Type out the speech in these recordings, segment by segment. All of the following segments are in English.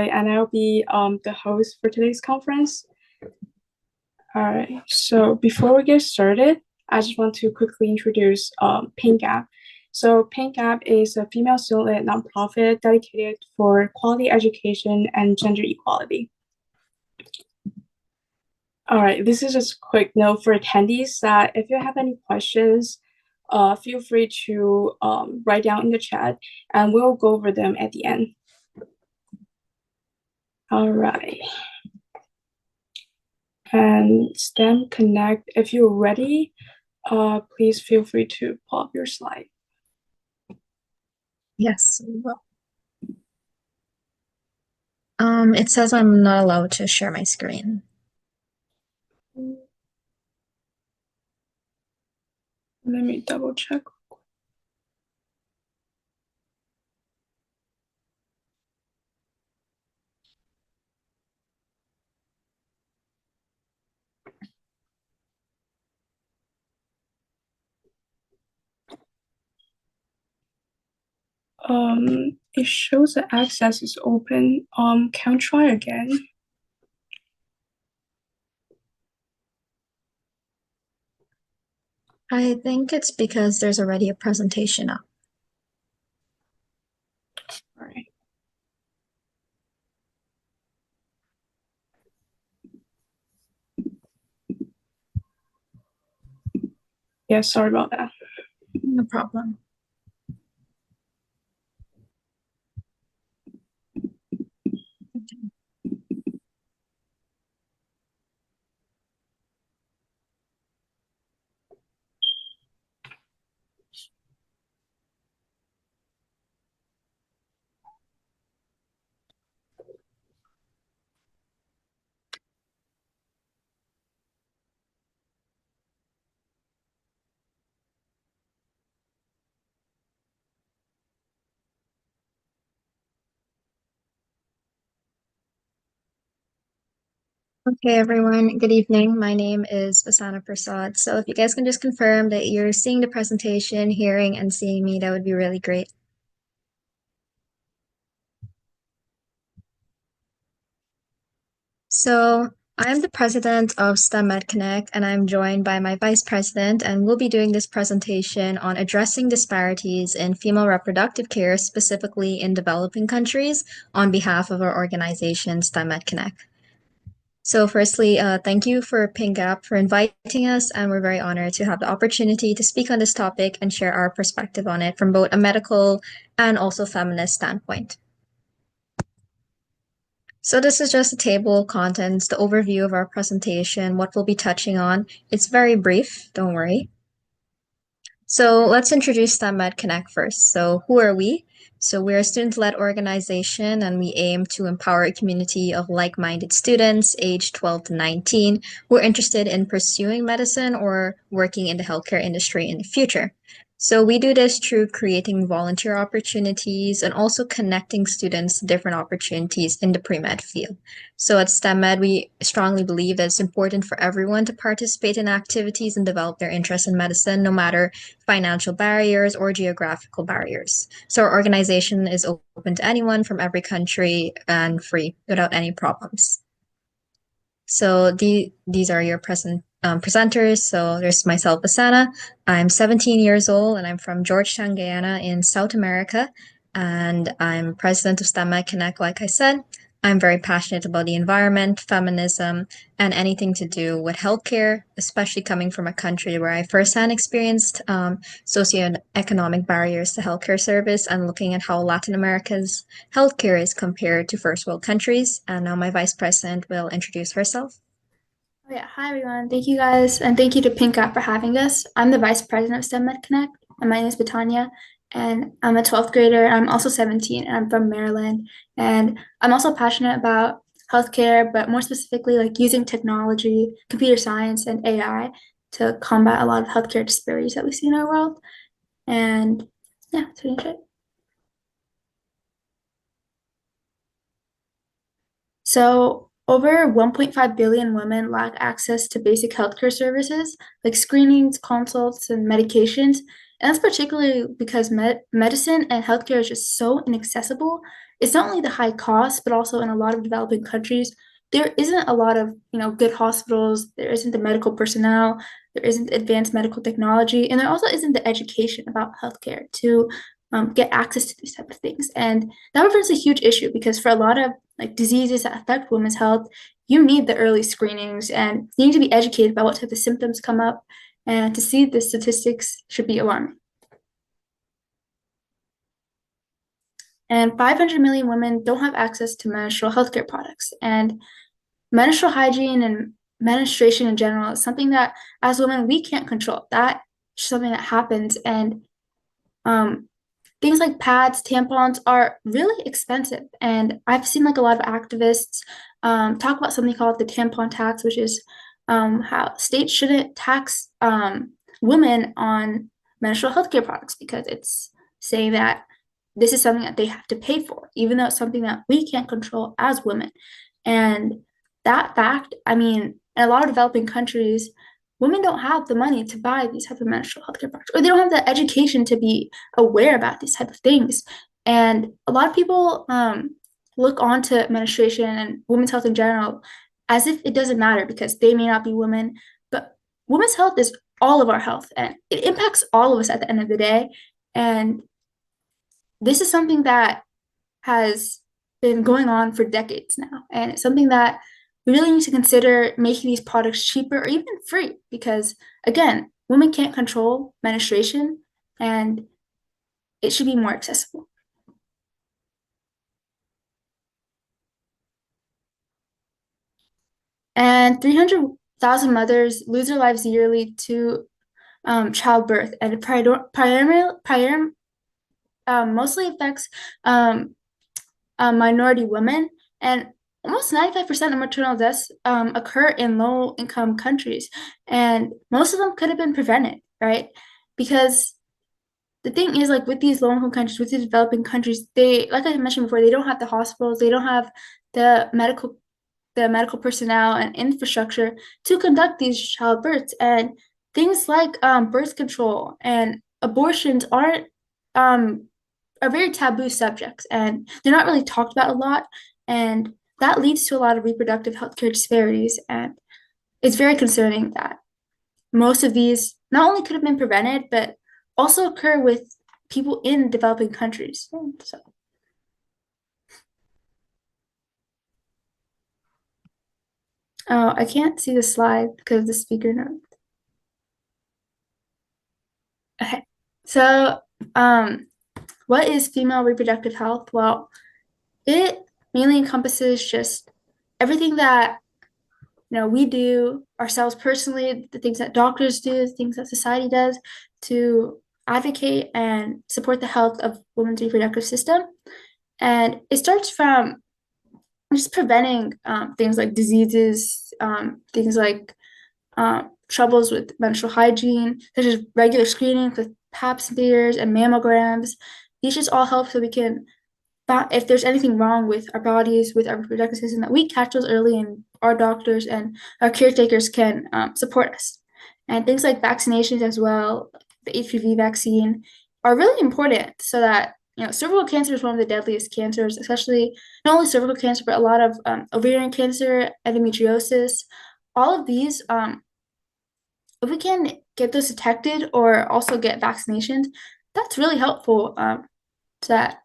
And I'll be the host for today's conference. All right, so before we get started, I just want to quickly introduce PinkGap. So PinkGap is a female student-led nonprofit dedicated for quality education and gender equality. All right, this is just a quick note for attendees that if you have any questions, feel free to write down in the chat and we'll go over them at the end. All right. And STEM Connect, if you're ready, please feel free to pull up your slide. Yes, we will. It says I'm not allowed to share my screen. Let me double check. It shows that access is open. Can we try again? I think it's because there's already a presentation up. All right. Yeah, sorry about that. No problem. Okay, everyone. Good evening. My name is Vasana Prasad. So if you guys can just confirm that you're seeing the presentation, hearing, and seeing me, that would be really great. So I'm the president of STEM Med Connect, and I'm joined by my vice president, and we'll be doing this presentation on addressing disparities in female reproductive care, specifically in developing countries, on behalf of our organization, STEM Med Connect. So firstly, thank you for PinkGap for inviting us, and we're very honored to have the opportunity to speak on this topic and share our perspective on it from both a medical and also feminist standpoint. So this is just a table of contents, the overview of our presentation, what we'll be touching on. It's very brief, don't worry. So let's introduce STEM Med Connect first. So who are we? So we're a student-led organization, and we aim to empower a community of like-minded students aged 12 to 19 who are interested in pursuing medicine or working in the healthcare industry in the future. So we do this through creating volunteer opportunities and also connecting students to different opportunities in the pre-med field. So at STEM Med, we strongly believe that it's important for everyone to participate in activities and develop their interest in medicine, no matter financial barriers or geographical barriers. So our organization is open to anyone from every country and free without any problems. So these are your presenters. So there's myself, Asana. I'm 17 years old and I'm from Georgetown, Guyana in South America. And I'm president of STEM Med Connect, like I said. I'm very passionate about the environment, feminism, and anything to do with healthcare, especially coming from a country where I firsthand experienced socioeconomic barriers to healthcare service and looking at how Latin America's healthcare is compared to first world countries. And now my vice president will introduce herself. Oh, yeah. Hi, everyone. Thank you guys. And thank you to PinkGap for having us. I'm the vice president of STEM Med Connect, and my name is Batania. And I'm a 12th grader. I'm also 17, and I'm from Maryland. And I'm also passionate about healthcare, but more specifically, like using technology, computer science, and AI to combat a lot of healthcare disparities that we see in our world. And yeah, that's pretty much it. So over 1.5 billion women lack access to basic healthcare services like screenings, consults, and medications. And that's particularly because medicine and healthcare is just so inaccessible it's not only the high cost, but also in a lot of developing countries, there isn't a lot of, good hospitals, there isn't the medical personnel, there isn't advanced medical technology, and there also isn't the education about healthcare to get access to these type of things. And that represents a huge issue because for a lot of like diseases that affect women's health, you need the early screenings and you need to be educated about what type of symptoms come up. And to see the statistics should be alarming. And 500 million women don't have access to menstrual healthcare products. And menstrual hygiene and menstruation in general is something that, as women, we can't control. That's something that happens. And things like pads, tampons are really expensive. And I've seen like a lot of activists talk about something called the tampon tax, which is how states shouldn't tax women on menstrual healthcare products because it's saying that this is something that they have to pay for, even though it's something that we can't control as women. And that fact, I mean, in a lot of developing countries, women don't have the money to buy these type of menstrual healthcare products, or they don't have the education to be aware about these type of things. And a lot of people look onto menstruation and women's health in general as if it doesn't matter because they may not be women, but women's health is all of our health and it impacts all of us at the end of the day. And this is something that has been going on for decades now. And it's something that we really need to consider making these products cheaper or even free because, again, women can't control menstruation and it should be more accessible. And 300,000 mothers lose their lives yearly to childbirth, and it mostly affects minority women, and almost 95% of maternal deaths occur in low-income countries, and most of them could have been prevented, right? Because the thing is, like with these low-income countries, with the developing countries, they, like I mentioned before, they don't have the hospitals, they don't have the medical personnel and infrastructure to conduct these childbirths, and things like birth control and abortions are very taboo subjects and they're not really talked about a lot, and that leads to a lot of reproductive healthcare disparities, and it's very concerning that most of these not only could have been prevented but also occur with people in developing countries. So oh, I can't see the slide because of the speaker note. Okay, so what is female reproductive health? Well, it mainly encompasses just everything that we do ourselves personally, the things that doctors do, the things that society does to advocate and support the health of women's reproductive system. And it starts from just preventing things like diseases, things like troubles with menstrual hygiene, such as regular screening with pap smears and mammograms. These just all help so we can, if there's anything wrong with our bodies, with our reproductive system, that we catch those early and our doctors and our caretakers can support us. And things like vaccinations as well, the HPV vaccine, are really important so that, cervical cancer is one of the deadliest cancers, especially not only cervical cancer, but a lot of ovarian cancer, endometriosis, all of these, if we can get those detected or also get vaccinations, that's really helpful so that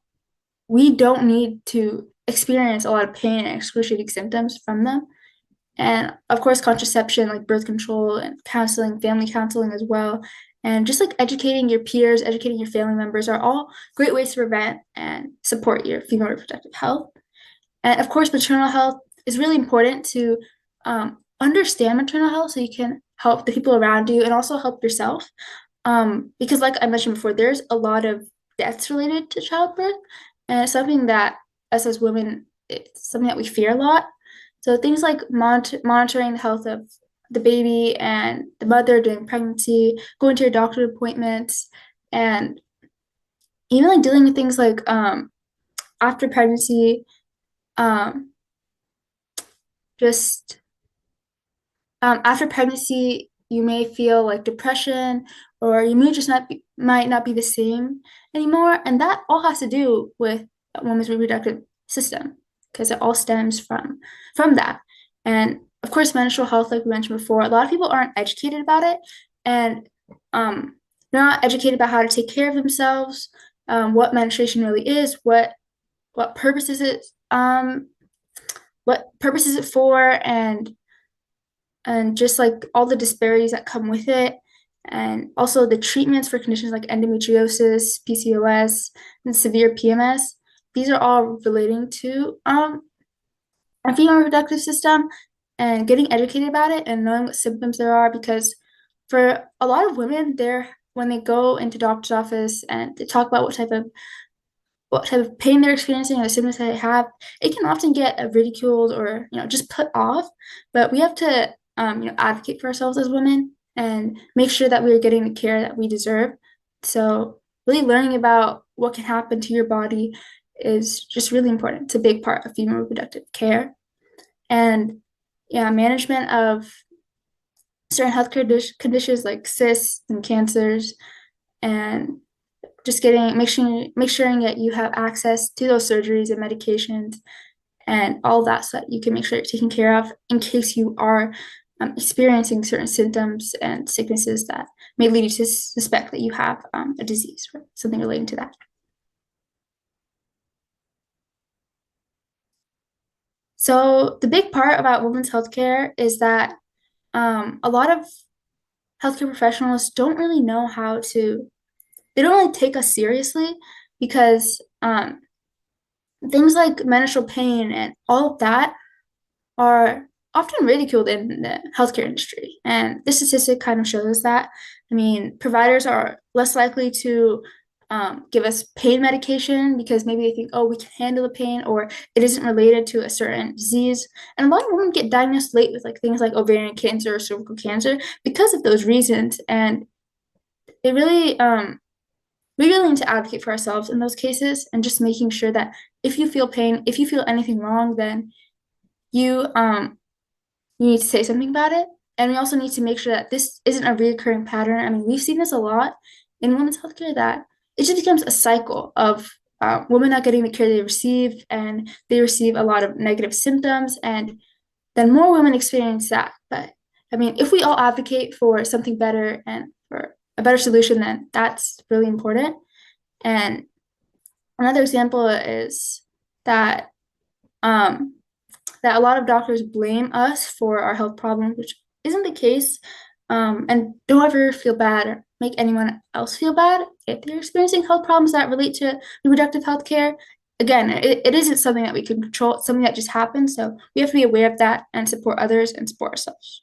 we don't need to experience a lot of pain and excruciating symptoms from them. And of course, contraception like birth control and counseling, family counseling as well. And just like educating your peers, educating your family members are all great ways to prevent and support your female reproductive health. And of course, maternal health is really important to understand maternal health so you can help the people around you and also help yourself. Because like I mentioned before, there's a lot of deaths related to childbirth, and it's something that us as women, it's something that we fear a lot. So things like monitoring the health of the baby and the mother during pregnancy, going to your doctor appointments, and even like dealing with things like after pregnancy, just after pregnancy, you may feel like depression or your mood just might not be the same anymore, and that all has to do with women's reproductive system, because it all stems from that. And of course, menstrual health, like we mentioned before, a lot of people aren't educated about it, and they're not educated about how to take care of themselves, what menstruation really is, what purpose is it, what purpose is it for, and just like all the disparities that come with it, and also the treatments for conditions like endometriosis, PCOS, and severe PMS. These are all relating to our female reproductive system, and getting educated about it and knowing what symptoms there are, because for a lot of women, when they go into doctor's office and they talk about what type of pain they're experiencing or the symptoms that they have, it can often get ridiculed or just put off. But we have to advocate for ourselves as women and make sure that we are getting the care that we deserve. So really learning about what can happen to your body is just really important. It's a big part of female reproductive care. And yeah, management of certain healthcare conditions like cysts and cancers, and just make sure that you have access to those surgeries and medications and all that, so that you can make sure you're taken care of in case you are experiencing certain symptoms and sicknesses that may lead you to suspect that you have a disease or something relating to that. So the big part about women's healthcare is that a lot of healthcare professionals don't really know they don't really take us seriously, because things like menstrual pain and all of that are often ridiculed in the healthcare industry. And this statistic kind of shows that. I mean, providers are less likely to give us pain medication because maybe they think, oh, we can handle the pain, or it isn't related to a certain disease. And a lot of women get diagnosed late with things like ovarian cancer or cervical cancer because of those reasons. And it really, we really need to advocate for ourselves in those cases, and just making sure that if you feel pain, if you feel anything wrong, then you you need to say something about it. And we also need to make sure that this isn't a reoccurring pattern. I mean, we've seen this a lot in women's healthcare, that it just becomes a cycle of women not getting the care they receive, and they receive a lot of negative symptoms, and then more women experience that. But I mean, if we all advocate for something better and for a better solution, then that's really important. And another example is that that a lot of doctors blame us for our health problems, which isn't the case. And don't ever feel bad or make anyone else feel bad if they're experiencing health problems that relate to reproductive health care. Again, it isn't something that we can control, it's something that just happens. So we have to be aware of that and support others and support ourselves.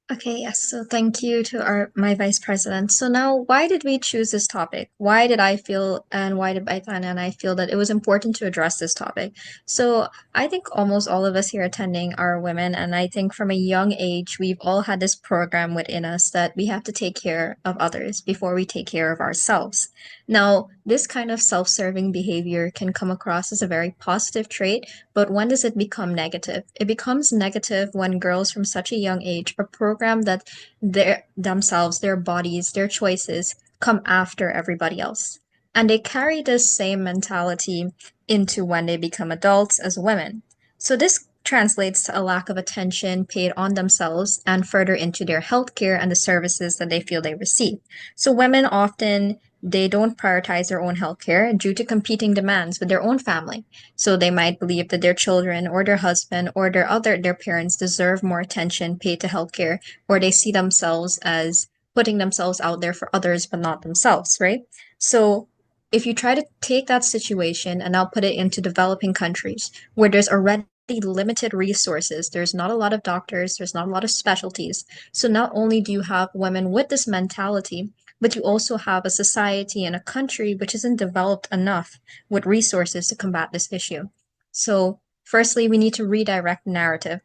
Okay, yes. So thank you to my vice president. So now, why did we choose this topic? Why did I feel, and why did Baitana and I feel that it was important to address this topic? So I think almost all of us here attending are women, and I think from a young age, we've all had this program within us that we have to take care of others before we take care of ourselves. Now, this kind of self-serving behavior can come across as a very positive trait, but when does it become negative? It becomes negative when girls from such a young age are programmed that their bodies, their choices come after everybody else. And they carry this same mentality into when they become adults as women. So this translates to a lack of attention paid on themselves and further into their healthcare and the services that they feel they receive. So women often they don't prioritize their own healthcare due to competing demands with their own family. So they might believe that their children or their husband or their parents deserve more attention paid to healthcare, or they see themselves as putting themselves out there for others but not themselves, right? So if you try to take that situation and now put it into developing countries where there's already limited resources, there's not a lot of doctors, there's not a lot of specialties. So not only do you have women with this mentality, but you also have a society and a country which isn't developed enough with resources to combat this issue. So, firstly, we need to redirect narrative.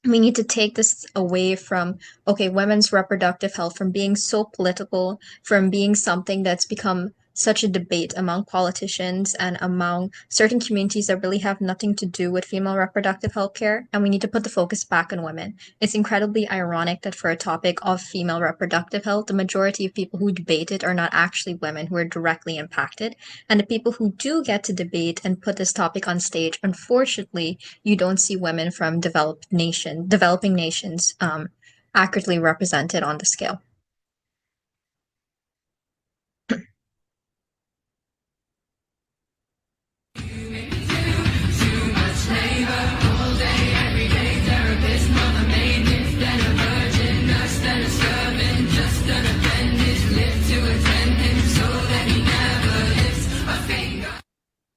We need to take this away from, okay, women's reproductive health from being so political, from being something that's become such a debate among politicians and among certain communities that really have nothing to do with female reproductive health care, and we need to put the focus back on women. It's incredibly ironic that for a topic of female reproductive health, the majority of people who debate it are not actually women who are directly impacted. And the people who do get to debate and put this topic on stage, unfortunately, you don't see women from developing nations accurately represented on the scale.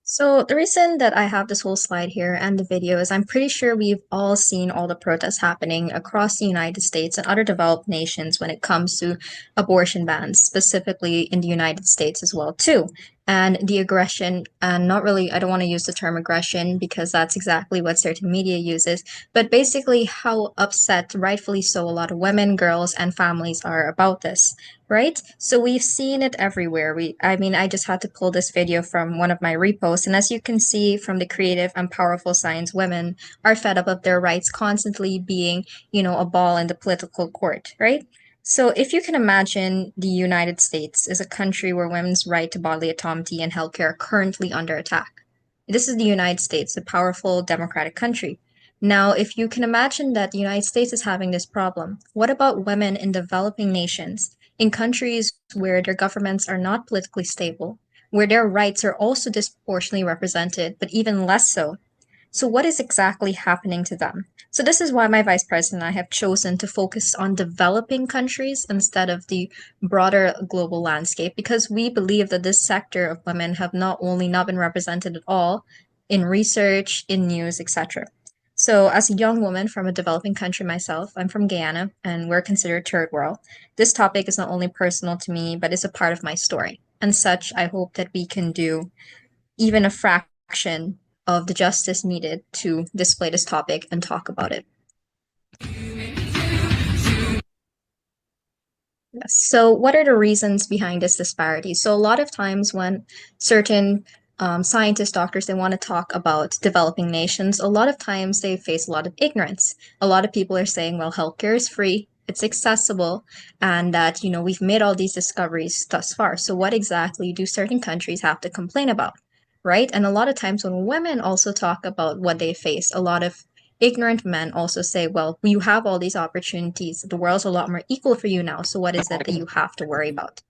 So the reason that I have this whole slide here and the video is I'm pretty sure we've all seen all the protests happening across the United States and other developed nations when it comes to abortion bans, specifically in the United States as well too. And the aggression, and not really, I don't want to use the term aggression because that's exactly what certain media uses, but basically how upset, rightfully so, a lot of women, girls, and families are about this. Right? So we've seen it everywhere. I just had to pull this video from one of my reposts. And as you can see from the creative and powerful signs, women are fed up of their rights constantly being, a ball in the political court, right? So if you can imagine the United States is a country where women's right to bodily autonomy and healthcare are currently under attack. This is the United States, a powerful democratic country. Now, if you can imagine that the United States is having this problem, what about women in developing nations? In countries where their governments are not politically stable, where their rights are also disproportionately represented, but even less so. So what is exactly happening to them? So this is why my vice president and I have chosen to focus on developing countries instead of the broader global landscape, because we believe that this sector of women have not only not been represented at all in research, in news, etc. So as a young woman from a developing country myself, I'm from Guyana and we're considered third world. This topic is not only personal to me, but is a part of my story. And such, I hope that we can do even a fraction of the justice needed to display this topic and talk about it. Yes. So what are the reasons behind this disparity? So a lot of times when certain scientists, doctors, they want to talk about developing nations, a lot of times they face a lot of ignorance. A lot of people are saying, well, healthcare is free, it's accessible, and that, we've made all these discoveries thus far. So what exactly do certain countries have to complain about, right? And a lot of times when women also talk about what they face, a lot of ignorant men also say, well, you have all these opportunities. The world's a lot more equal for you now. So what is it that you have to worry about?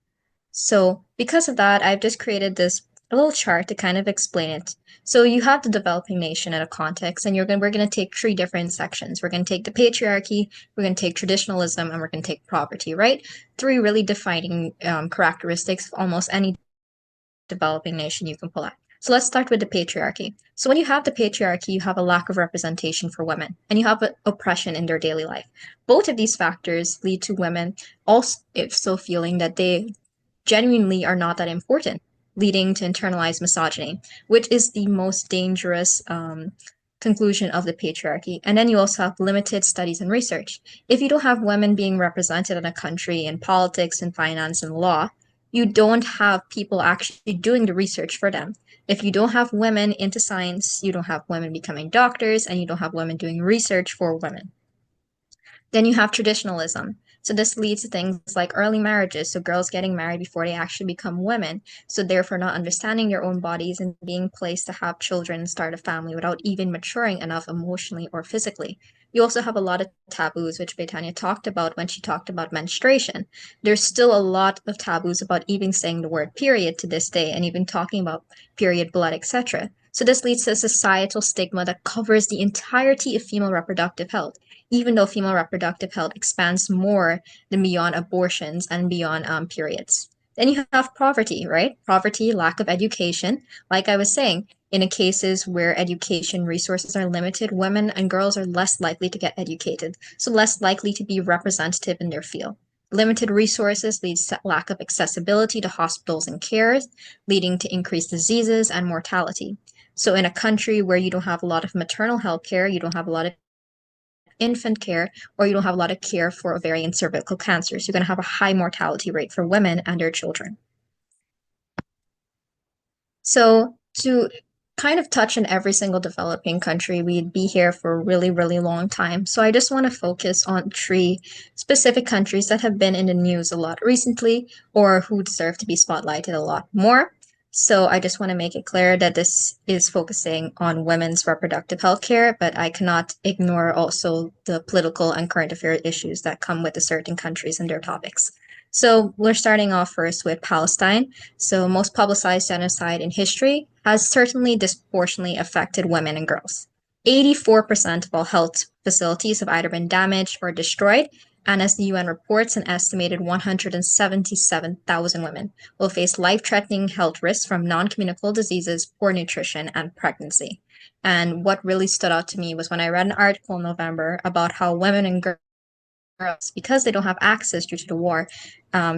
So because of that, I've just created this little chart to kind of explain it. So you have the developing nation in a context, and we're going to take three different sections. We're going to take the patriarchy, we're going to take traditionalism, and we're going to take poverty, right? Three really defining characteristics of almost any developing nation you can pull out. So let's start with the patriarchy. So when you have the patriarchy, you have a lack of representation for women, and you have oppression in their daily life. Both of these factors lead to women also feeling that they genuinely are not that important, leading to internalized misogyny, which is the most dangerous conclusion of the patriarchy. And then you also have limited studies and research. If you don't have women being represented in a country in politics and finance and law, you don't have people actually doing the research for them. If you don't have women into science, you don't have women becoming doctors, and you don't have women doing research for women. Then you have traditionalism. So this leads to things like early marriages, so girls getting married before they actually become women, so therefore not understanding their own bodies and being placed to have children and start a family without even maturing enough emotionally or physically. You also have a lot of taboos, which Betania talked about when she talked about menstruation. There's still a lot of taboos about even saying the word period to this day, and even talking about period blood, etc. So this leads to a societal stigma that covers the entirety of female reproductive health, even though female reproductive health expands more than beyond abortions and beyond periods. Then you have poverty, right? Poverty, lack of education. Like I was saying, in cases where education resources are limited, women and girls are less likely to get educated, so less likely to be representative in their field. Limited resources leads to lack of accessibility to hospitals and cares, leading to increased diseases and mortality. So in a country where you don't have a lot of maternal health care, you don't have a lot of infant care, or you don't have a lot of care for ovarian cervical cancer. So you're going to have a high mortality rate for women and their children. So to kind of touch on every single developing country, we'd be here for a really, really long time. So I just want to focus on three specific countries that have been in the news a lot recently or who deserve to be spotlighted a lot more. So I just want to make it clear that this is focusing on women's reproductive health care, but I cannot ignore also the political and current affairs issues that come with the certain countries and their topics. So we're starting off first with Palestine. So most publicized genocide in history has certainly disproportionately affected women and girls. 84% of all health facilities have either been damaged or destroyed, and as the UN reports, an estimated 177,000 women will face life-threatening health risks from non-communicable diseases, poor nutrition, and pregnancy. And what really stood out to me was when I read an article in November about how women and girls, because they don't have access due to the war,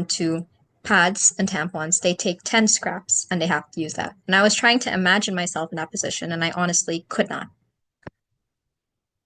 to pads and tampons, they take 10 scraps and they have to use that. And I was trying to imagine myself in that position, and I honestly could not.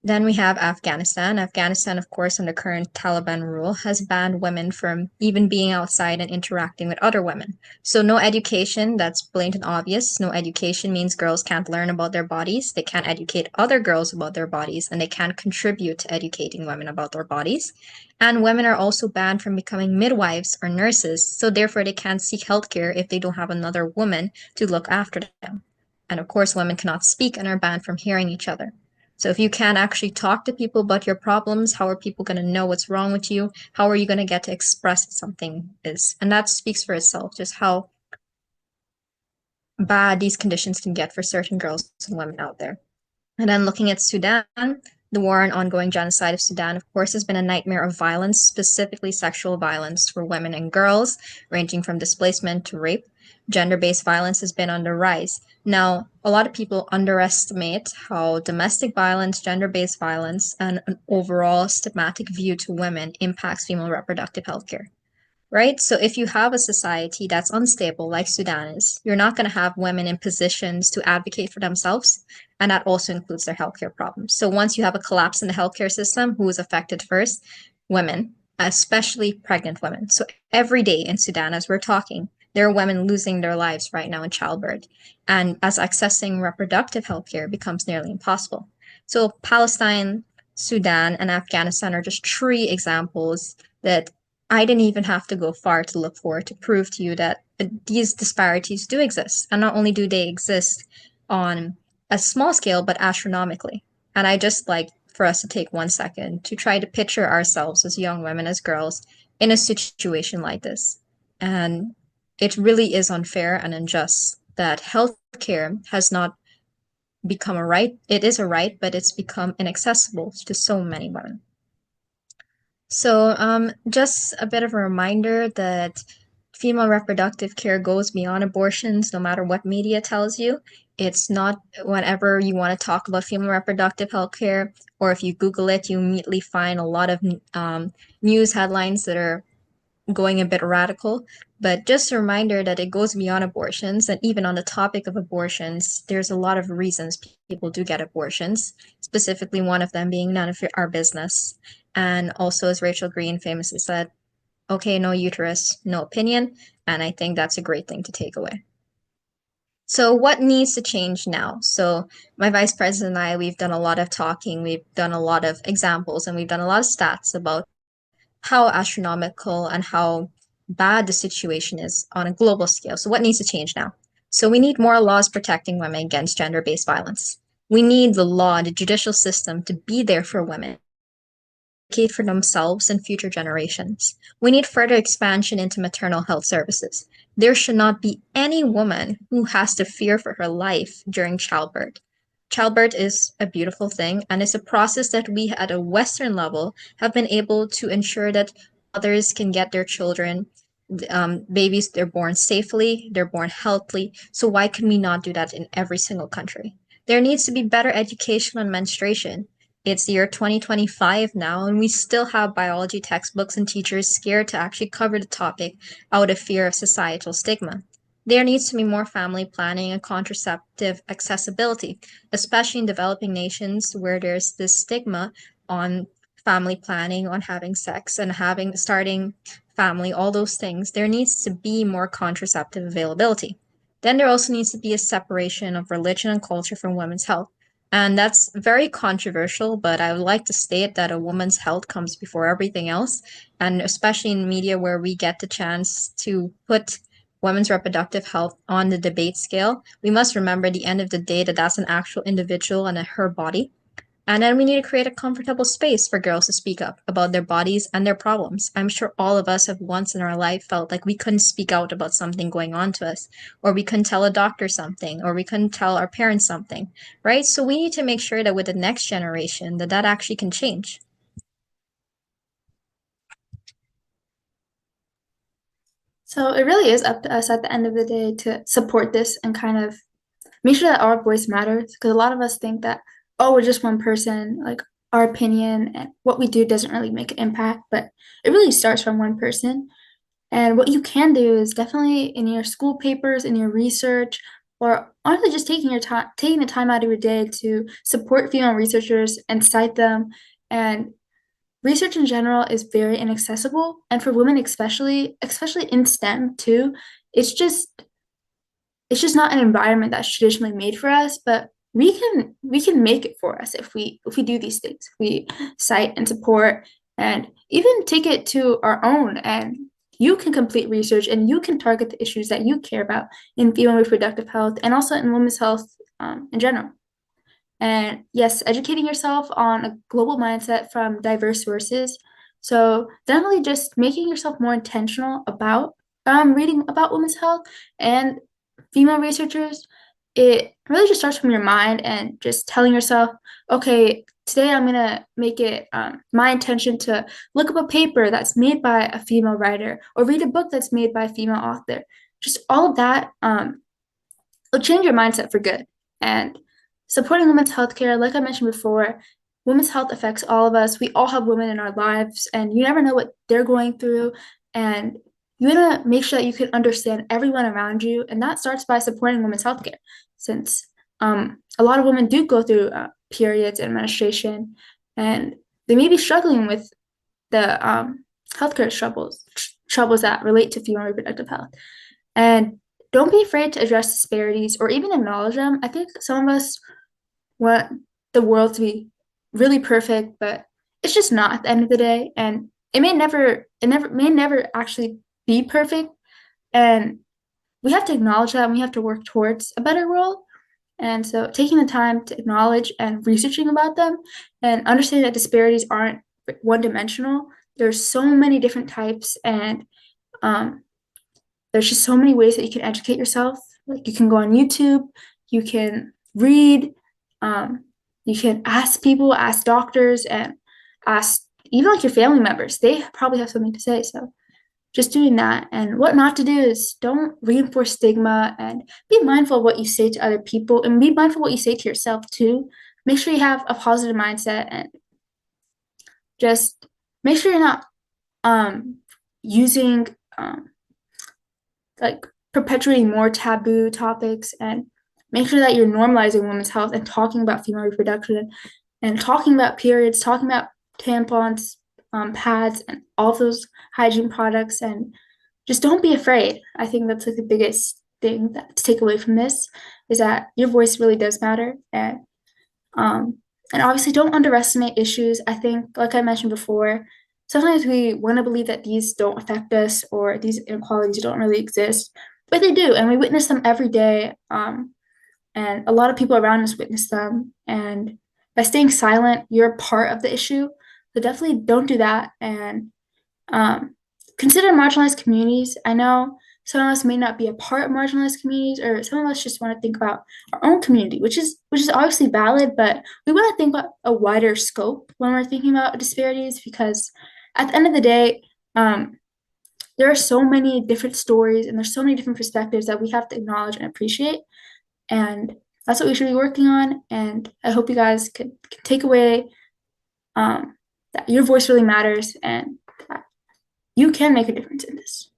Then we have Afghanistan. Afghanistan, of course, under current Taliban rule, has banned women from even being outside and interacting with other women. So no education, that's blatant obvious. No education means girls can't learn about their bodies, they can't educate other girls about their bodies, and they can't contribute to educating women about their bodies. And women are also banned from becoming midwives or nurses, so therefore they can't seek healthcare if they don't have another woman to look after them. And of course, women cannot speak and are banned from hearing each other. So if you can't actually talk to people about your problems, how are people going to know what's wrong with you? How are you going to get to express something is? And that speaks for itself, just how bad these conditions can get for certain girls and women out there. And then looking at Sudan, the war and ongoing genocide of Sudan, of course, has been a nightmare of violence, specifically sexual violence for women and girls, ranging from displacement to rape. Gender-based violence has been on the rise. Now, a lot of people underestimate how domestic violence, gender-based violence, and an overall stigmatic view to women impacts female reproductive health care. Right? So if you have a society that's unstable, like Sudan is, you're not going to have women in positions to advocate for themselves. And that also includes their healthcare problems. So once you have a collapse in the healthcare system, who is affected first? Women, especially pregnant women. So every day in Sudan, as we're talking, there are women losing their lives right now in childbirth. And as accessing reproductive healthcare becomes nearly impossible. So Palestine, Sudan, and Afghanistan are just three examples that I didn't even have to go far to look for to prove to you that these disparities do exist. And not only do they exist on a small scale, but astronomically. And I just like for us to take 1 second to try to picture ourselves as young women, as girls, in a situation like this. And it really is unfair and unjust that healthcare has not become a right. It is a right, but it's become inaccessible to so many women. So, just a bit of a reminder that female reproductive care goes beyond abortions, no matter what media tells you. It's not whenever you want to talk about female reproductive health care, or if you Google it, you immediately find a lot of news headlines that are going a bit radical. But just a reminder that it goes beyond abortions. And even on the topic of abortions, there's a lot of reasons people do get abortions, specifically one of them being none of our business. And also, as Rachel Green famously said, okay, no uterus, no opinion. And I think that's a great thing to take away. So what needs to change now? So my vice president and I, we've done a lot of talking, we've done a lot of examples, and we've done a lot of stats about how astronomical and how bad the situation is on a global scale. So what needs to change now? So we need more laws protecting women against gender-based violence. We need the law and the judicial system to be there for women, advocate for themselves and future generations. We need further expansion into maternal health services. There should not be any woman who has to fear for her life during childbirth. Childbirth is a beautiful thing, and it's a process that we at a Western level have been able to ensure that mothers can get their children, babies, they're born safely, they're born healthily. So why can we not do that in every single country? There needs to be better education on menstruation. It's the year 2025 now, and we still have biology textbooks and teachers scared to actually cover the topic out of fear of societal stigma. There needs to be more family planning and contraceptive accessibility, especially in developing nations where there's this stigma on family planning, on having sex and starting family, all those things. There needs to be more contraceptive availability. then there also needs to be a separation of religion and culture from women's health. And that's very controversial, but I would like to state that a woman's health comes before everything else. And especially in media where we get the chance to put women's reproductive health on the debate scale, we must remember at the end of the day that that's an actual individual and her body. And then we need to create a comfortable space for girls to speak up about their bodies and their problems. I'm sure all of us have once in our life felt like we couldn't speak out about something going on to us, or we couldn't tell a doctor something, or we couldn't tell our parents something, right? So we need to make sure that with the next generation that actually can change. So it really is up to us at the end of the day to support this and kind of make sure that our voice matters, because a lot of us think that, oh, we're just one person, like our opinion and what we do doesn't really make an impact, but it really starts from one person. And what you can do is definitely in your school papers, in your research, or honestly just taking the time out of your day to support female researchers and cite them. And research in general is very inaccessible, and for women especially in STEM too, it's just it's just not an environment that's traditionally made for us, but we can make it for us if we do these things. We cite and support and even take it to our own, and you can complete research and you can target the issues that you care about in female reproductive health and also in women's health in general. And yes, educating yourself on a global mindset from diverse sources. So definitely just making yourself more intentional about reading about women's health and female researchers. It really just starts from your mind and just telling yourself, okay, today I'm gonna make it my intention to look up a paper that's made by a female writer or read a book that's made by a female author. Just all of that will change your mindset for good. And supporting women's healthcare, like I mentioned before, women's health affects all of us. We all have women in our lives, and you never know what they're going through. And you want to make sure that you can understand everyone around you. And that starts by supporting women's healthcare, since a lot of women do go through periods and menstruation, and they may be struggling with the healthcare troubles that relate to female reproductive health. And don't be afraid to address disparities or even acknowledge them. I think some of us want the world to be really perfect, but it's just not at the end of the day. And it may never actually be perfect. And we have to acknowledge that and we have to work towards a better world. And so taking the time to acknowledge and researching about them and understanding that disparities aren't one dimensional. There's so many different types, and there's just so many ways that you can educate yourself. Like you can go on YouTube, you can read, you can ask people, ask doctors, and ask even like your family members. They probably have something to say. So just doing that. And what not to do is don't reinforce stigma and be mindful of what you say to other people and be mindful of what you say to yourself too. Make sure you have a positive mindset and just make sure you're not using like perpetuating more taboo topics, and make sure that you're normalizing women's health and talking about female reproduction and talking about periods, talking about tampons, pads, and all those hygiene products, and just don't be afraid. I think that's like the biggest thing that to take away from this is that your voice really does matter, um, and obviously don't underestimate issues. I think, like I mentioned before, sometimes we want to believe that these don't affect us or these inequalities don't really exist, but they do, and we witness them every day. And a lot of people around us witness them. And by staying silent, you're part of the issue. So definitely don't do that. And consider marginalized communities. I know some of us may not be a part of marginalized communities, or some of us just want to think about our own community, which is obviously valid, but we want to think about a wider scope when we're thinking about disparities, because at the end of the day, there are so many different stories and there's so many different perspectives that we have to acknowledge and appreciate. And that's what we should be working on. And I hope you guys could take away that your voice really matters and that you can make a difference in this.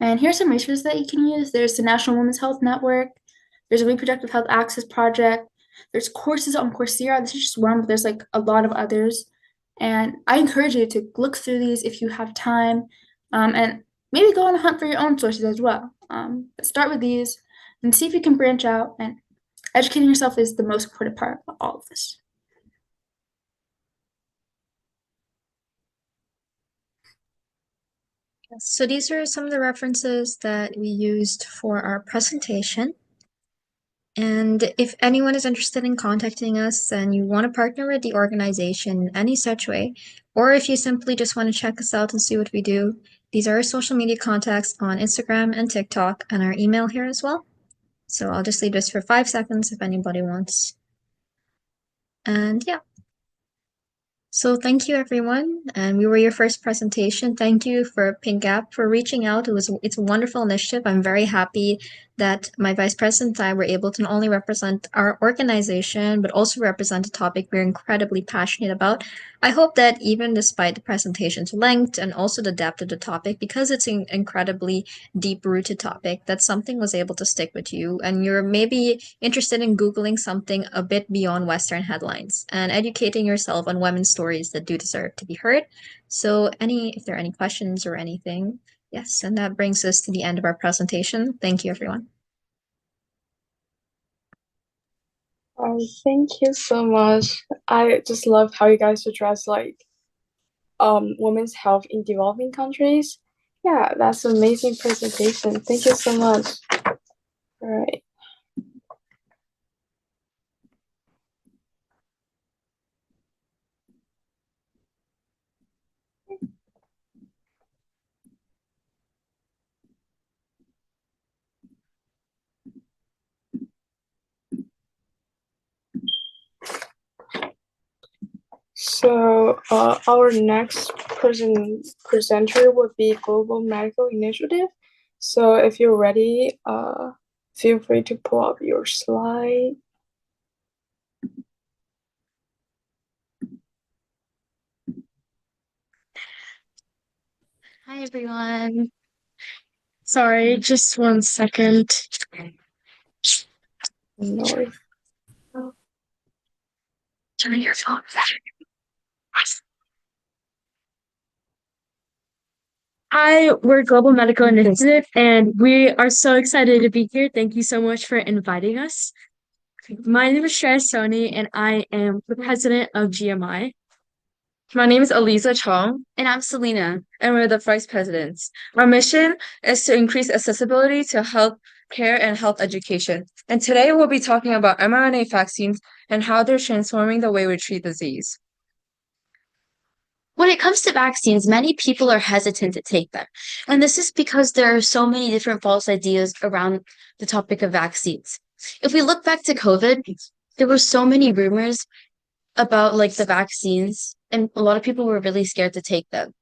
And here's some resources that you can use. There's the National Women's Health Network. There's a Reproductive Health Access Project. There's courses on Coursera. This is just one, but there's like a lot of others. And I encourage you to look through these if you have time. And maybe go on a hunt for your own sources as well. But start with these and see if you can branch out. And educating yourself is the most important part of all of this. So these are some of the references that we used for our presentation. And if anyone is interested in contacting us and you want to partner with the organization in any such way, or if you simply just want to check us out and see what we do, these are our social media contacts on Instagram and TikTok and our email here as well. So I'll just leave this for 5 seconds if anybody wants. And yeah. So thank you everyone, and we were your first presentation. Thank you for PinkGap for reaching out. It's a wonderful initiative. I'm very happy that my vice president and I were able to not only represent our organization, but also represent a topic we're incredibly passionate about. I hope that even despite the presentation's length and also the depth of the topic, because it's an incredibly deep-rooted topic, that something was able to stick with you, and you're maybe interested in Googling something a bit beyond Western headlines and educating yourself on women's stories that do deserve to be heard. So if there are any questions or anything, yes, and that brings us to the end of our presentation. Thank you, everyone. Thank you so much. I just love how you guys address women's health in developing countries. Yeah, that's an amazing presentation. Thank you so much. All right. So our next presenter would be Global Medical Initiative. So if you're ready, feel free to pull up your slide. Hi, everyone. Sorry, just 1 second. No worries. Turn your phone back. Hi, we're Global Medical Initiative, and we are so excited to be here. Thank you so much for inviting us. My name is Shreya Soni, and I am the president of GMI. My name is Aliza Chong. And I'm Selena, and we're the vice presidents. Our mission is to increase accessibility to health care and health education. And today we'll be talking about mRNA vaccines and how they're transforming the way we treat disease. When it comes to vaccines, many people are hesitant to take them. And this is because there are so many different false ideas around the topic of vaccines. If we look back to COVID, there were so many rumors about the vaccines, and a lot of people were really scared to take them.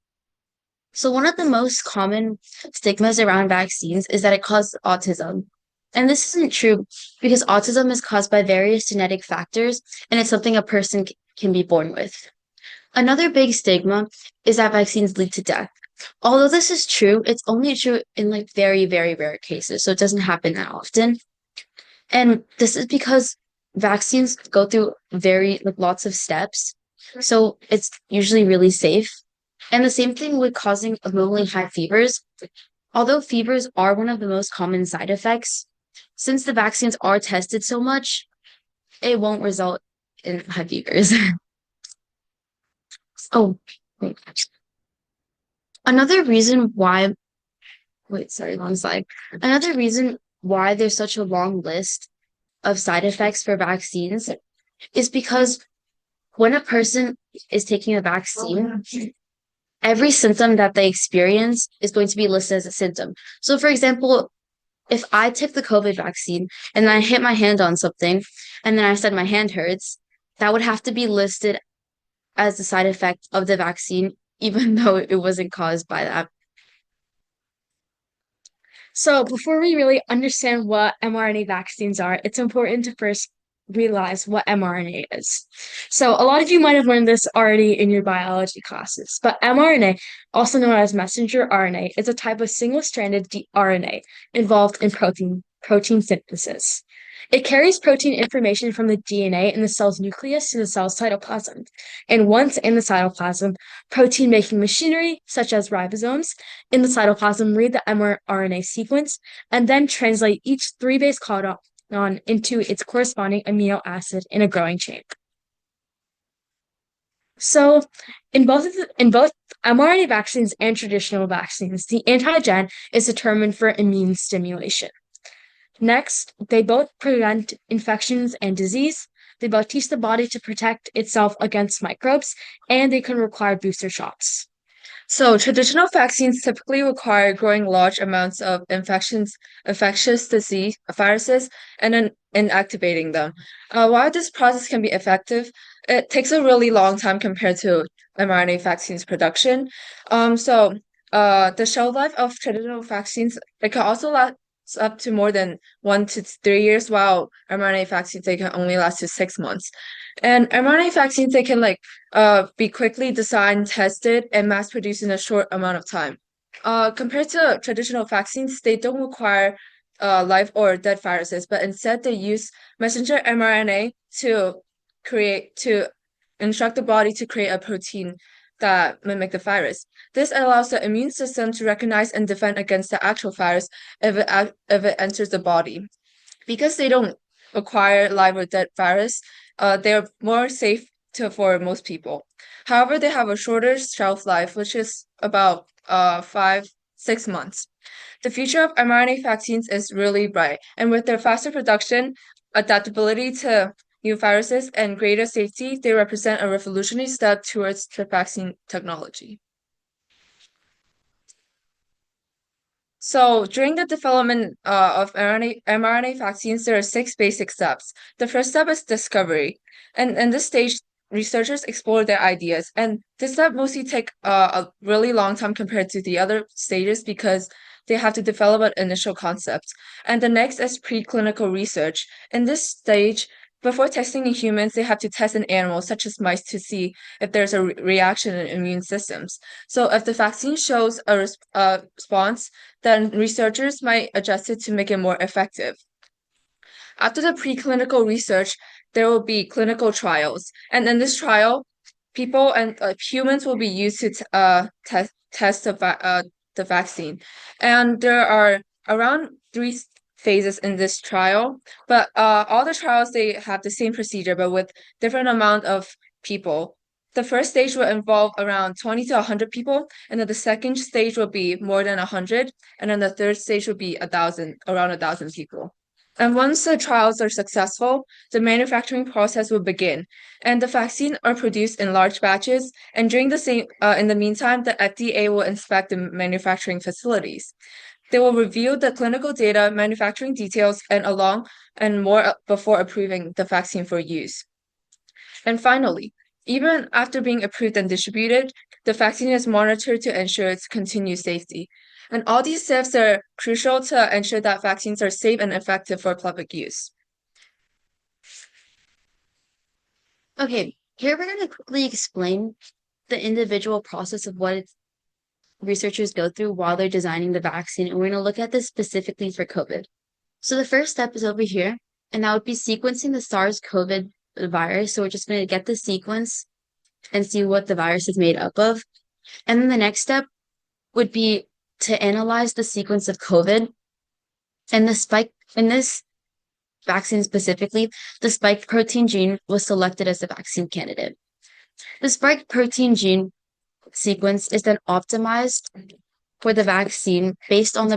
So one of the most common stigmas around vaccines is that it causes autism. And this isn't true because autism is caused by various genetic factors, and it's something a person can be born with. Another big stigma is that vaccines lead to death. Although this is true, it's only true in very, very rare cases, so it doesn't happen that often. And this is because vaccines go through lots of steps, so it's usually really safe. And the same thing with causing abnormally high fevers. Although fevers are one of the most common side effects, since the vaccines are tested so much, it won't result in high fevers. Oh, wait. Another reason why, wrong slide. Another reason why there's such a long list of side effects for vaccines is because when a person is taking a vaccine, every symptom that they experience is going to be listed as a symptom. So, for example, if I took the COVID vaccine and I hit my hand on something and then I said my hand hurts, that would have to be listed as a side effect of the vaccine, even though it wasn't caused by that. So before we really understand what mRNA vaccines are, it's important to first realize what mRNA is. So a lot of you might have learned this already in your biology classes, but mRNA, also known as messenger RNA, is a type of single-stranded RNA involved in protein protein synthesis. It carries protein information from the DNA in the cell's nucleus to the cell's cytoplasm. And once in the cytoplasm, protein-making machinery, such as ribosomes, in the cytoplasm read the mRNA sequence and then translate each 3-base codon into its corresponding amino acid in a growing chain. So, in both mRNA vaccines and traditional vaccines, the antigen is determined for immune stimulation. Next, they both prevent infections and disease. They both teach the body to protect itself against microbes, and they can require booster shots. So traditional vaccines typically require growing large amounts of infectious disease viruses and then inactivating them. While this process can be effective, it takes a really long time compared to mRNA vaccines production. The shelf life of traditional vaccines, it can also last up to more than 1 to 3 years, while mRNA vaccines, they can only last to 6 months. And mRNA vaccines, they can be quickly designed, tested, and mass produced in a short amount of time. Compared to traditional vaccines, they don't require live or dead viruses, but instead they use messenger mRNA to instruct the body to create a protein that mimic the virus. This allows the immune system to recognize and defend against the actual virus if it enters the body. Because they don't acquire live or dead virus, they're more safe for most people. However, they have a shorter shelf life, which is about 5-6 months. The future of mRNA vaccines is really bright, and with their faster production, adaptability to new viruses, and greater safety, they represent a revolutionary step towards the vaccine technology. So during the development of mRNA vaccines, there are 6 basic steps. The first step is discovery. And in this stage, researchers explore their ideas. And this step mostly takes a really long time compared to the other stages because they have to develop an initial concept. And the next is preclinical research. In this stage, before testing in humans, they have to test in animals, such as mice, to see if there's a reaction in immune systems. So if the vaccine shows a response, then researchers might adjust it to make it more effective. After the preclinical research, there will be clinical trials. And in this trial, people and humans will be used to test the vaccine. And there are around 3 phases in this trial, but all the trials, they have the same procedure, but with different amount of people. The first stage will involve around 20 to 100 people, and then the second stage will be more than 100, and then the third stage will be around 1,000 people. And once the trials are successful, the manufacturing process will begin, and the vaccine are produced in large batches. And during in the meantime, the FDA will inspect the manufacturing facilities. They will review the clinical data, manufacturing details, and more before approving the vaccine for use. And finally, even after being approved and distributed, the vaccine is monitored to ensure its continued safety. And all these steps are crucial to ensure that vaccines are safe and effective for public use. Okay, here we're going to quickly explain the individual process of what researchers go through while they're designing the vaccine, and we're going to look at this specifically for COVID. So the first step is over here, and that would be sequencing the SARS-CoV virus. So we're just going to get the sequence and see what the virus is made up of. And then the next step would be to analyze the sequence of COVID. And in this vaccine specifically, the spike protein gene was selected as the vaccine candidate. The spike protein gene sequence is then optimized for the vaccine based on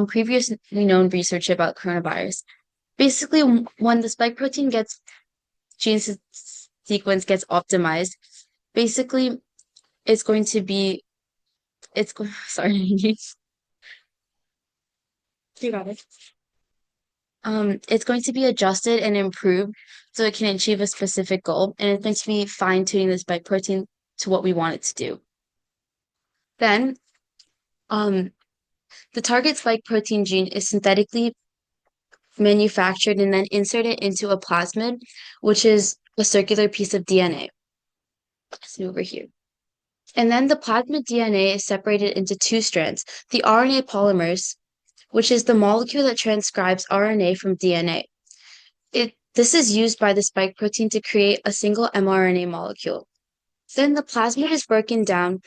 previously known research about coronavirus. Basically, when the spike protein gene sequence gets optimized, basically it's going to be sorry. You got it. It's going to be adjusted and improved so it can achieve a specific goal, and it's going to be fine-tuning the spike protein to what we want it to do. Then, the target spike protein gene is synthetically manufactured and then inserted into a plasmid, which is a circular piece of DNA. See over here. And then the plasmid DNA is separated into 2 strands. The RNA polymers which is the molecule that transcribes RNA from DNA. This is used by the spike protein to create a single mRNA molecule. Then the plasmid is broken down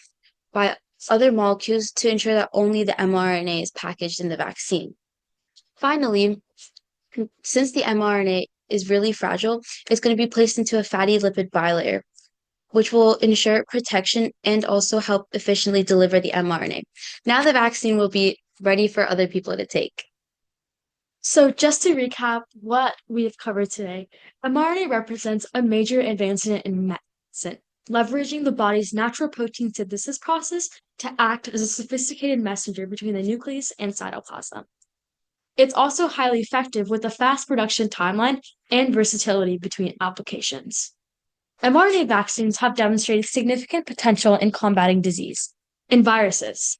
by other molecules to ensure that only the mRNA is packaged in the vaccine. Finally, since the mRNA is really fragile, it's going to be placed into a fatty lipid bilayer, which will ensure protection and also help efficiently deliver the mRNA. Now the vaccine will be ready for other people to take. So just to recap what we have covered today, mRNA represents a major advancement in medicine, leveraging the body's natural protein synthesis process to act as a sophisticated messenger between the nucleus and cytoplasm. It's also highly effective with a fast production timeline and versatility between applications. mRNA vaccines have demonstrated significant potential in combating disease and viruses,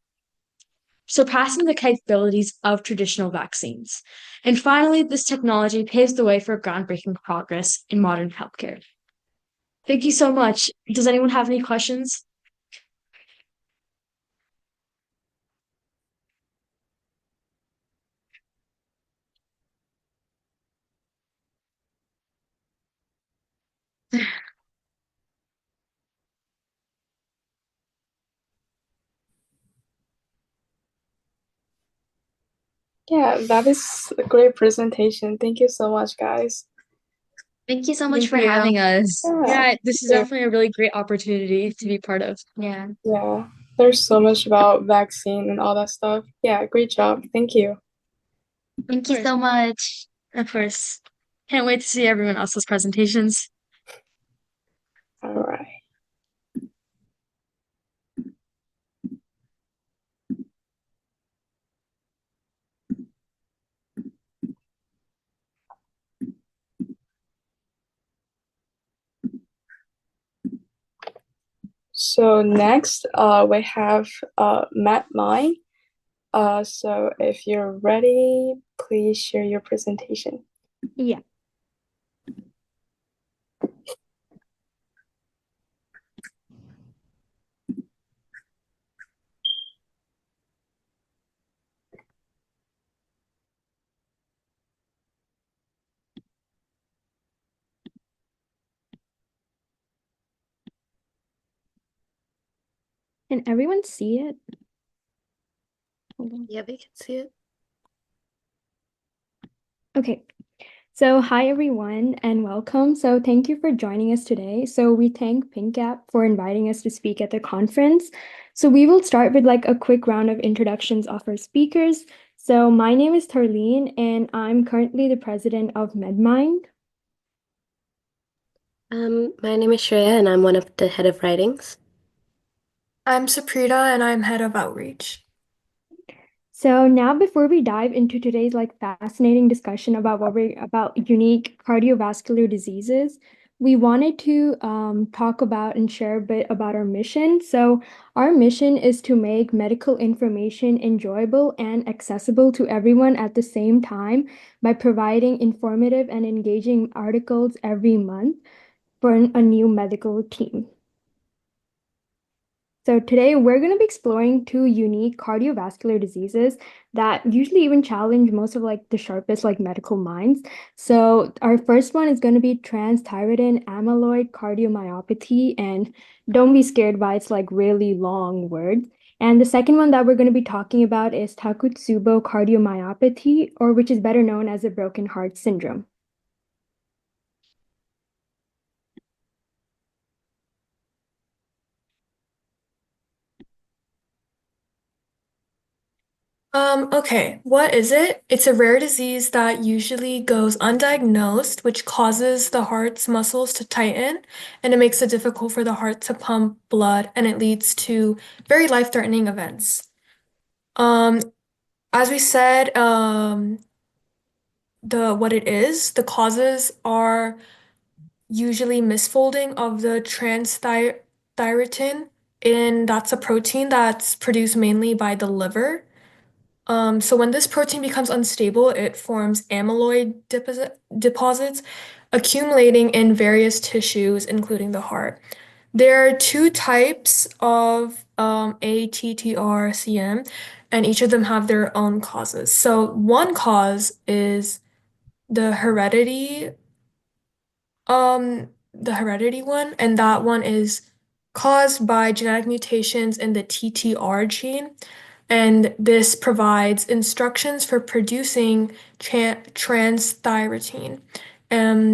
surpassing the capabilities of traditional vaccines. And finally, this technology paves the way for groundbreaking progress in modern healthcare. Thank you so much. Does anyone have any questions? Yeah, that is a great presentation. Thank you so much, guys. Thank you so much Thank for you. having us. Yeah, this is Yeah. definitely a really great opportunity to be part of. Yeah. Yeah, there's so much about vaccine and all that stuff. Yeah, great job. Thank you. Thank you so much. Of course. Can't wait to see everyone else's presentations. All right. So next, we have Matt Mine. So if you're ready, please share your presentation. Yeah. Can everyone see it? Yeah, we can see it. Okay. So hi everyone and welcome. So thank you for joining us today. So we thank PinkGap for inviting us to speak at the conference. So we will start with like a quick round of introductions of our speakers. So my name is Tarleen and I'm currently the president of MedMind. My name is Shreya and I'm one of the head of writings. I'm Saprita and I'm head of outreach. So now before we dive into today's like fascinating discussion about about unique cardiovascular diseases, we wanted to talk about and share a bit about our mission. So our mission is to make medical information enjoyable and accessible to everyone at the same time by providing informative and engaging articles every month for a new medical team. So today we're going to be exploring two unique cardiovascular diseases that usually even challenge most of like the sharpest like medical minds. So our first one is going to be transthyretin amyloid cardiomyopathy, and don't be scared by its like really long word. And the second one that we're going to be talking about is Takotsubo cardiomyopathy, or which is better known as a broken heart syndrome. Okay, what is it? It's a rare disease that usually goes undiagnosed, which causes the heart's muscles to tighten, and it makes it difficult for the heart to pump blood, and it leads to very life-threatening events. As we said, the causes are usually misfolding of the transthyretin, and that's a protein that's produced mainly by the liver. So when this protein becomes unstable, it forms amyloid deposits accumulating in various tissues, including the heart. There are two types of ATTR-CM. and each of them have their own causes. So one cause is the heredity one, and that one is caused by genetic mutations in the TTR gene. And this provides instructions for producing transthyretin.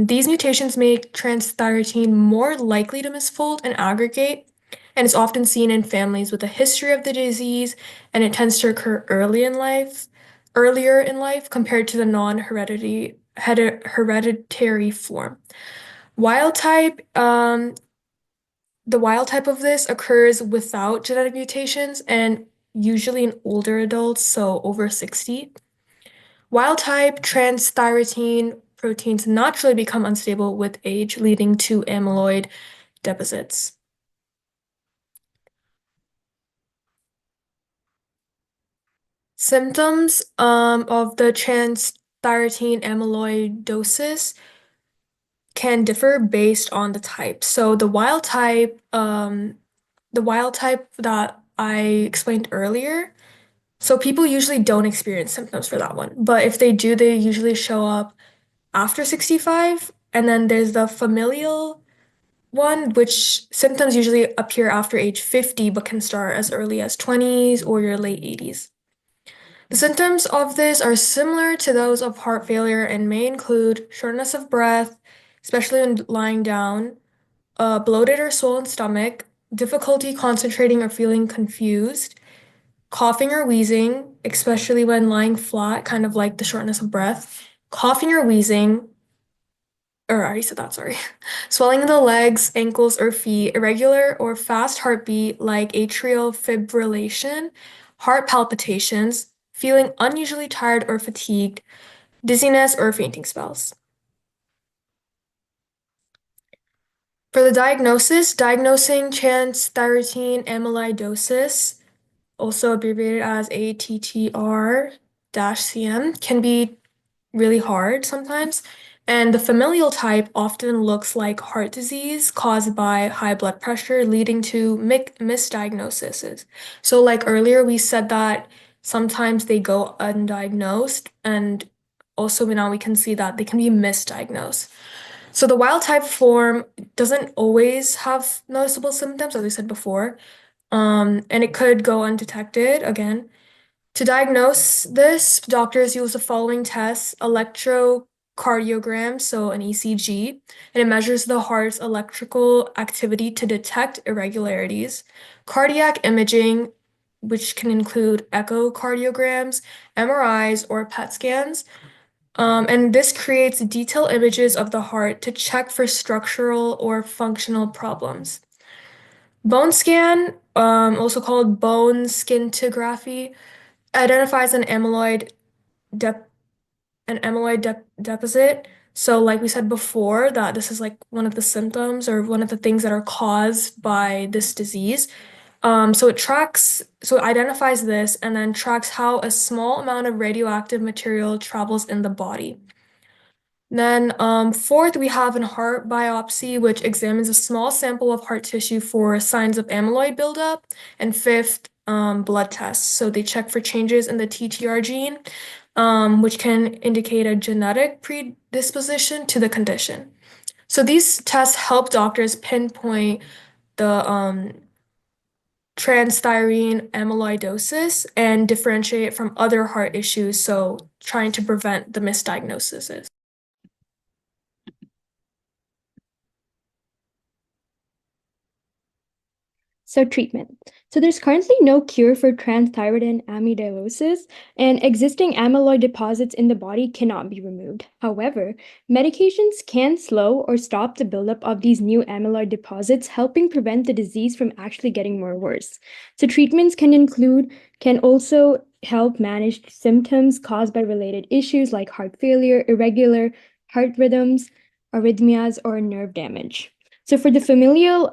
These mutations make transthyretin more likely to misfold and aggregate, and is often seen in families with a history of the disease, and it tends to occur earlier in life compared to the hereditary form. Wild type, the wild type of this occurs without genetic mutations and usually in older adults, so over 60. Wild type transthyretin proteins naturally become unstable with age, leading to amyloid deposits. Symptoms of the transthyretin amyloidosis can differ based on the type. So the wild type that I explained earlier, so people usually don't experience symptoms for that one. But if they do, they usually show up after 65. And then there's the familial one, which symptoms usually appear after age 50, but can start as early as 20s or your late 80s. The symptoms of this are similar to those of heart failure and may include shortness of breath, especially when lying down, a bloated or swollen stomach, difficulty concentrating or feeling confused, coughing or wheezing, especially when lying flat, kind of like the shortness of breath, coughing or wheezing, or I already said that, sorry. Swelling in the legs, ankles, or feet, irregular or fast heartbeat like atrial fibrillation, heart palpitations, feeling unusually tired or fatigued, dizziness or fainting spells. For the diagnosis, diagnosing transthyretin amyloidosis, also abbreviated as ATTR-CM, can be really hard sometimes. And the familial type often looks like heart disease caused by high blood pressure, leading to misdiagnoses. So, like earlier, we said that sometimes they go undiagnosed, and also now we can see that they can be misdiagnosed. So, the wild type form doesn't always have noticeable symptoms, as we said before, and it could go undetected again. To diagnose this, doctors use the following tests: electrocardiogram, so an ECG, and it measures the heart's electrical activity to detect irregularities; cardiac imaging, which can include echocardiograms, MRIs, or PET scans. And this creates detailed images of the heart to check for structural or functional problems. Bone scan, also called bone scintigraphy, identifies an amyloid deposit. So, like we said before, that this is like one of the symptoms or one of the things that are caused by this disease. So it identifies this and then tracks how a small amount of radioactive material travels in the body. Then, fourth, we have a heart biopsy, which examines a small sample of heart tissue for signs of amyloid buildup. And fifth, blood tests. So they check for changes in the TTR gene, which can indicate a genetic predisposition to the condition. So these tests help doctors pinpoint the transthyretin amyloidosis and differentiate it from other heart issues, so trying to prevent the misdiagnoses. So treatment. So there's currently no cure for transthyretin amyloidosis, and existing amyloid deposits in the body cannot be removed. However, medications can slow or stop the buildup of these new amyloid deposits, helping prevent the disease from actually getting more worse. So treatments can also help manage symptoms caused by related issues like heart failure, irregular heart rhythms, arrhythmias, or nerve damage. So for the familial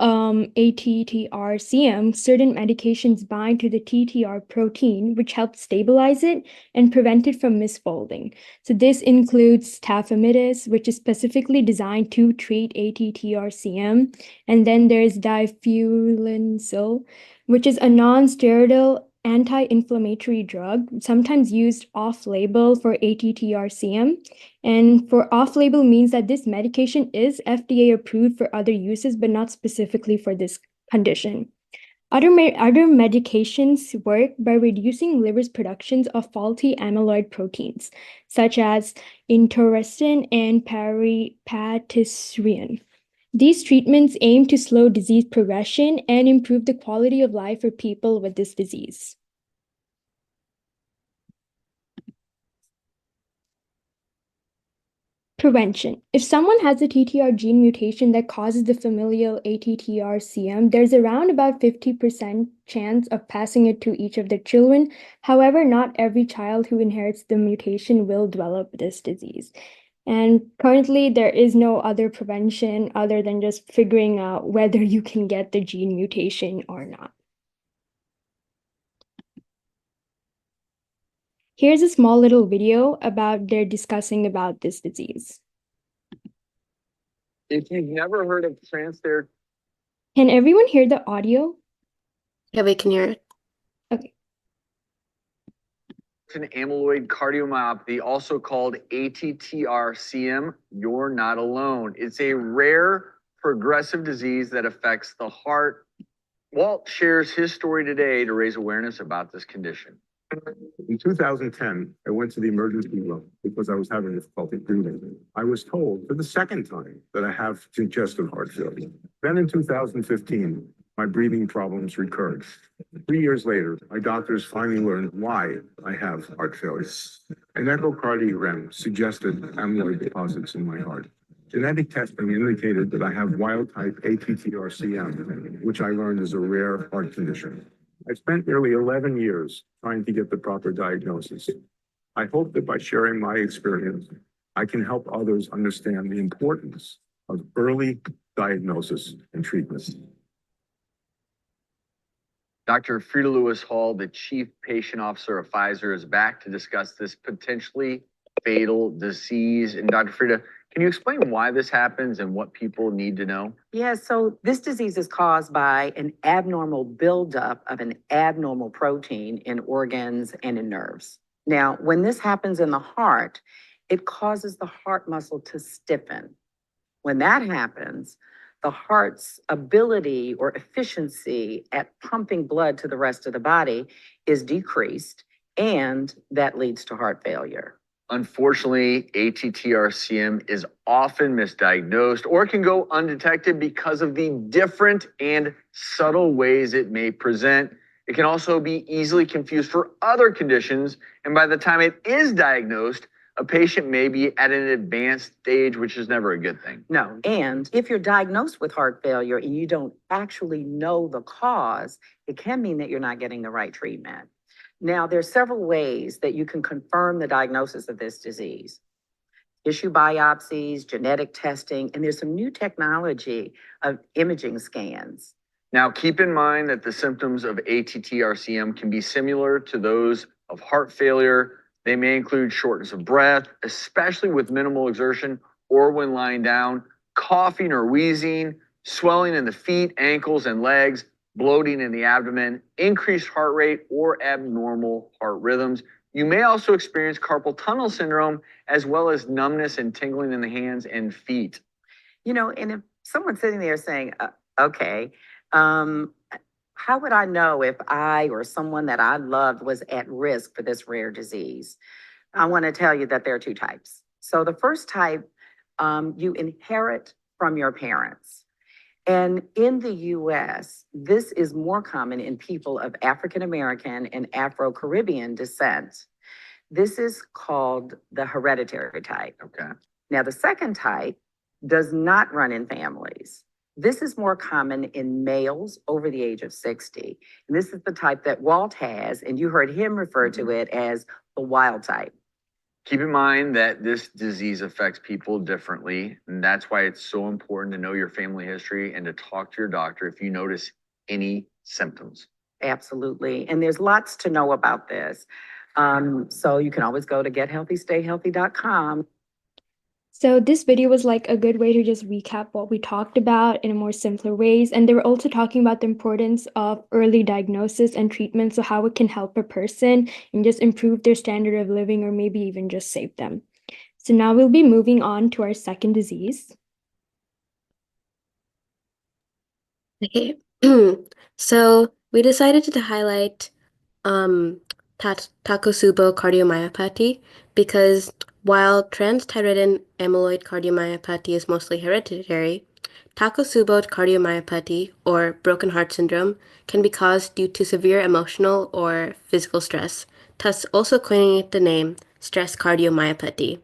ATTR-CM, certain medications bind to the TTR protein, which helps stabilize it and prevent it from misfolding. So this includes tafamidis, which is specifically designed to treat ATTR-CM. And then there's diflunisal, which is a non-steroidal anti-inflammatory drug, sometimes used off-label for ATTR-CM. And for off-label means that this medication is FDA approved for other uses, but not specifically for this condition. Other medications work by reducing liver's productions of faulty amyloid proteins, such as interleukin and patisiran. These treatments aim to slow disease progression and improve the quality of life for people with this disease. Prevention. If someone has a TTR gene mutation that causes the familial ATTR-CM, there's around about 50% chance of passing it to each of their children. However, not every child who inherits the mutation will develop this disease. And currently, there is no other prevention other than just figuring out whether you can get the gene mutation or not. Here's a small little video about they're discussing about this disease. If you've never heard of transthyretin, Can everyone hear the audio? Yeah, we can hear it. Okay. amyloid cardiomyopathy, also called ATTR-CM, you're not alone. It's a rare progressive disease that affects the heart. Walt shares his story today to raise awareness about this condition. In 2010, I went to the emergency room because I was having difficulty breathing. I was told for the second time that I have congestive heart failure. Then in 2015, my breathing problems recurred. 3 years later, my doctors finally learned why I have heart failure. An echocardiogram suggested amyloid deposits in my heart. Genetic testing indicated that I have wild-type ATTR-CM, which I learned is a rare heart condition. I spent nearly 11 years trying to get the proper diagnosis. I hope that by sharing my experience, I can help others understand the importance of early diagnosis and treatment. Dr. Frida Lewis Hall, the Chief Patient Officer of Pfizer, is back to discuss this potentially fatal disease. And Dr. Frida, can you explain why this happens and what people need to know? Yeah, so this disease is caused by an abnormal buildup of an abnormal protein in organs and in nerves. Now, when this happens in the heart, it causes the heart muscle to stiffen. When that happens, the heart's ability or efficiency at pumping blood to the rest of the body is decreased, and that leads to heart failure. Unfortunately, ATTR-CM is often misdiagnosed or can go undetected because of the different and subtle ways it may present. It can also be easily confused for other conditions, and by the time it is diagnosed, a patient may be at an advanced stage, which is never a good thing. No, and if you're diagnosed with heart failure and you don't actually know the cause, it can mean that you're not getting the right treatment. Now, there are several ways that you can confirm the diagnosis of this disease. Tissue biopsies, genetic testing, and there's some new technology of imaging scans. Now, keep in mind that the symptoms of ATTR-CM can be similar to those of heart failure. They may include shortness of breath, especially with minimal exertion or when lying down, coughing or wheezing, swelling in the feet, ankles, and legs, bloating in the abdomen, increased heart rate, or abnormal heart rhythms. You may also experience carpal tunnel syndrome, as well as numbness and tingling in the hands and feet. You know, and if someone's sitting there saying, okay, how would I know if I or someone that I loved was at risk for this rare disease? I want to tell you that there are two types. So the first type, you inherit from your parents. And in the US, this is more common in people of African American and Afro-Caribbean descent. This is called the hereditary type. Okay. Now, the second type does not run in families. This is more common in males over the age of 60. And this is the type that Walt has, and you heard him refer to it as the wild type. Keep in mind that this disease affects people differently, and that's why it's so important to know your family history and to talk to your doctor if you notice any symptoms. Absolutely. And there's lots to know about this. So you can always go to gethealthystayhealthy.com. So this video was like a good way to just recap what we talked about in a more simpler ways. And they were also talking about the importance of early diagnosis and treatment, so how it can help a person and just improve their standard of living or maybe even just save them. So now we'll be moving on to our second disease. Okay. So we decided to highlight Takotsubo cardiomyopathy because while transthyretin amyloid cardiomyopathy is mostly hereditary, Takotsubo cardiomyopathy, or broken heart syndrome, can be caused due to severe emotional or physical stress, thus also coining it the name stress cardiomyopathy.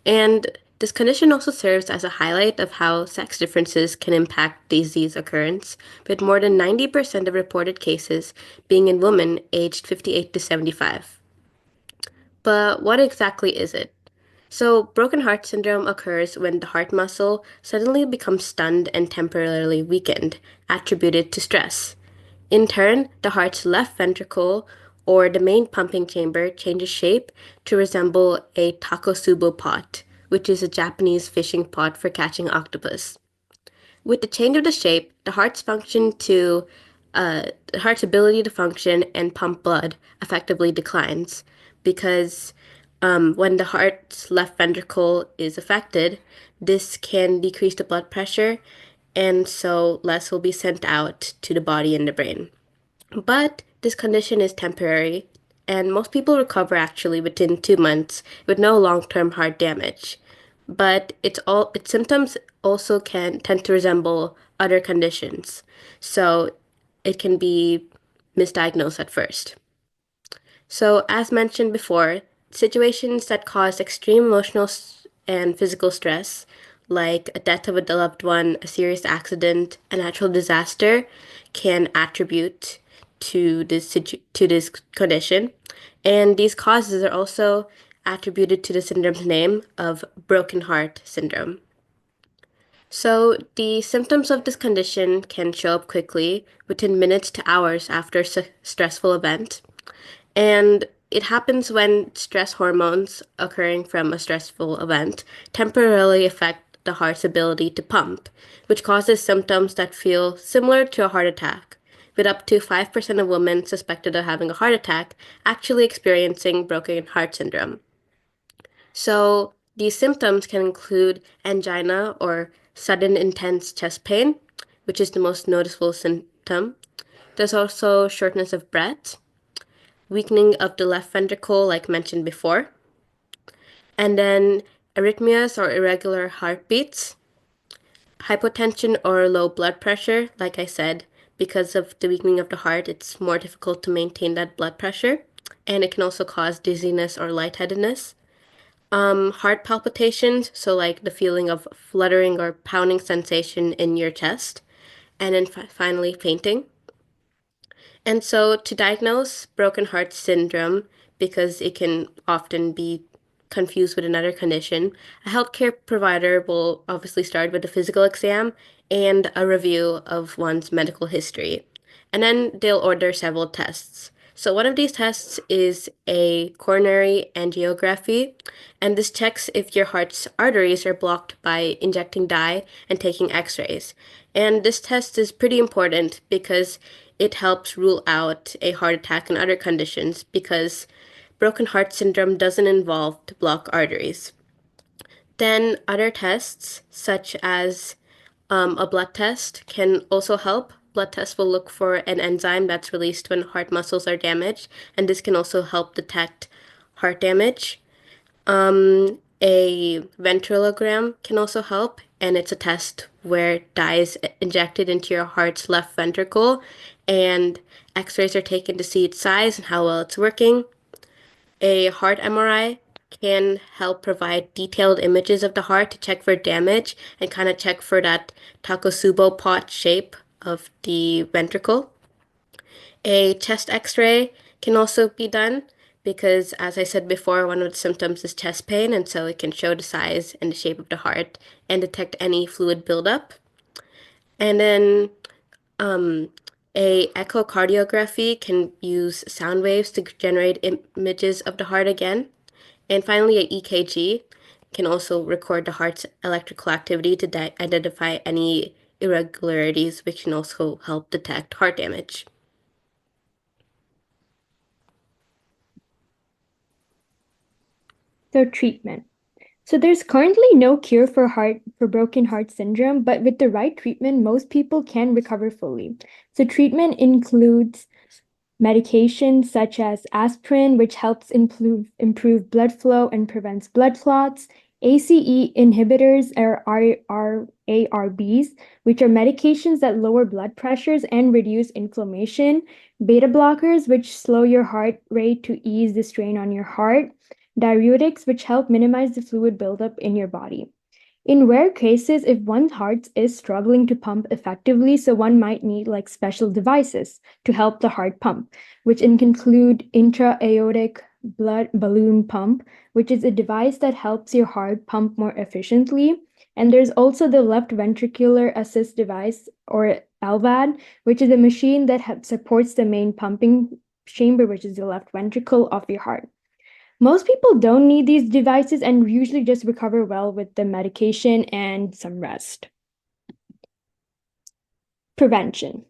And this condition also serves as a highlight of how sex differences can impact disease occurrence, with more than 90% of reported cases being in women aged 58 to 75. But what exactly is it? So, broken heart syndrome occurs when the heart muscle suddenly becomes stunned and temporarily weakened, attributed to stress. In turn, the heart's left ventricle, or the main pumping chamber, changes shape to resemble a takosubo pot, which is a Japanese fishing pot for catching octopus. With the change of the shape, the heart's ability to function and pump blood effectively declines because when the heart's left ventricle is affected, this can decrease the blood pressure, and so less will be sent out to the body and the brain. But this condition is temporary, and most people recover actually within 2 months with no long-term heart damage. But its symptoms also can tend to resemble other conditions, so it can be misdiagnosed at first. So, as mentioned before, situations that cause extreme emotional and physical stress, like a death of a loved one, a serious accident, a natural disaster, can attribute to this condition. And these causes are also attributed to the syndrome's name of broken heart syndrome. So, the symptoms of this condition can show up quickly within minutes to hours after a stressful event. And it happens when stress hormones occurring from a stressful event temporarily affect the heart's ability to pump, which causes symptoms that feel similar to a heart attack, with up to 5% of women suspected of having a heart attack actually experiencing broken heart syndrome. So, these symptoms can include angina or sudden intense chest pain, which is the most noticeable symptom. There's also shortness of breath, weakening of the left ventricle, like mentioned before, and then arrhythmias or irregular heartbeats, hypotension or low blood pressure, like I said, because of the weakening of the heart, it's more difficult to maintain that blood pressure, and it can also cause dizziness or lightheadedness. Heart palpitations, so like the feeling of fluttering or pounding sensation in your chest, and then finally fainting. And so to diagnose broken heart syndrome, because it can often be confused with another condition, a healthcare provider will obviously start with a physical exam and a review of one's medical history. And then they'll order several tests. So one of these tests is a coronary angiography, and this checks if your heart's arteries are blocked by injecting dye and taking x-rays. And this test is pretty important because it helps rule out a heart attack and other conditions because broken heart syndrome doesn't involve the blocked arteries. Then other tests, such as a blood test, can also help. Blood tests will look for an enzyme that's released when heart muscles are damaged, and this can also help detect heart damage. A ventrilogram can also help, and it's a test where dye is injected into your heart's left ventricle, and x-rays are taken to see its size and how well it's working. A heart MRI can help provide detailed images of the heart to check for damage and kind of check for that takosubo pot shape of the ventricle. A chest x-ray can also be done because, as I said before, one of the symptoms is chest pain, and so it can show the size and the shape of the heart and detect any fluid buildup. And then a echocardiography can use sound waves to generate images of the heart again. And finally, a EKG can also record the heart's electrical activity to identify any irregularities, which can also help detect heart damage. So treatment. So there's currently no cure for broken heart syndrome, but with the right treatment, most people can recover fully. So treatment includes medications such as aspirin, which helps improve blood flow and prevents blood clots, ACE inhibitors or ARBs, which are medications that lower blood pressures and reduce inflammation, beta blockers, which slow your heart rate to ease the strain on your heart, diuretics, which help minimize the fluid buildup in your body. In rare cases, if one's heart is struggling to pump effectively, so one might need like special devices to help the heart pump, which include intra-aortic blood balloon pump, which is a device that helps your heart pump more efficiently. And there's also the left ventricular assist device, or LVAD, which is a machine that supports the main pumping chamber, which is the left ventricle of your heart. Most people don't need these devices and usually just recover well with the medication and some rest. Prevention.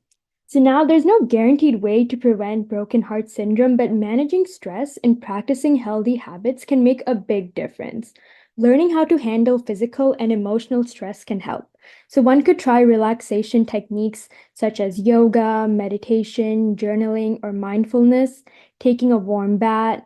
So now there's no guaranteed way to prevent broken heart syndrome, but managing stress and practicing healthy habits can make a big difference. Learning how to handle physical and emotional stress can help. So one could try relaxation techniques such as yoga, meditation, journaling, or mindfulness, taking a warm bath,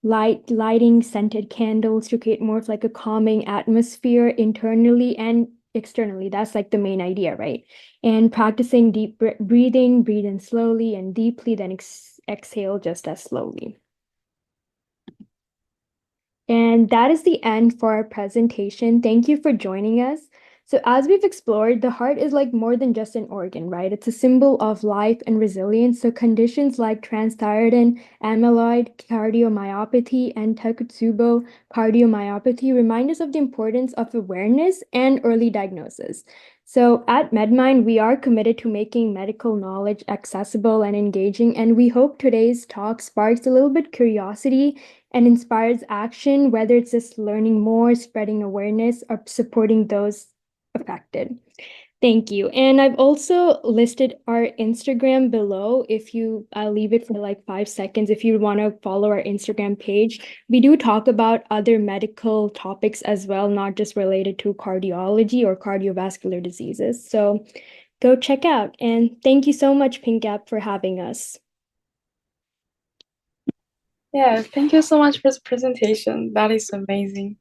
lighting scented candles to create more of like a calming atmosphere internally and externally. That's like the main idea, right? And practicing deep breathing, breathe in slowly and deeply, then exhale just as slowly. And that is the end for our presentation. Thank you for joining us. So as we've explored, the heart is like more than just an organ, right? It's a symbol of life and resilience. So conditions like transthyretin, amyloid cardiomyopathy, and Takotsubo cardiomyopathy remind us of the importance of awareness and early diagnosis. So at MedMind, we are committed to making medical knowledge accessible and engaging, and we hope today's talk sparks a little bit curiosity and inspires action, whether it's just learning more, spreading awareness, or supporting those affected. Thank you. And I've also listed our Instagram below. I'll leave it for like 5 seconds if you want to follow our Instagram page. We do talk about other medical topics as well, not just related to cardiology or cardiovascular diseases. So go check out. And thank you so much, PinkGap, for having us. Yeah, thank you so much for the presentation. That is amazing.